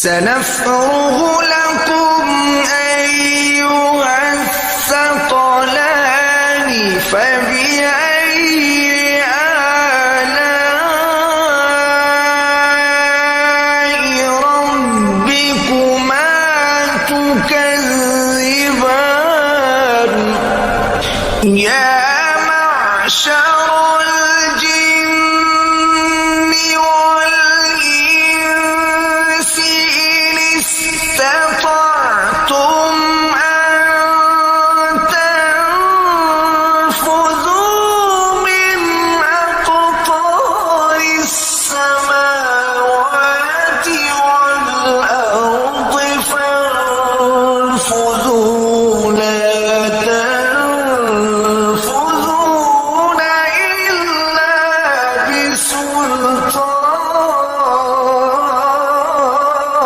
سنفرغ لكم أيها الثقلان فبأي آلاء ربكما تكذبان يا معشر الجن والإنس إن استطعتم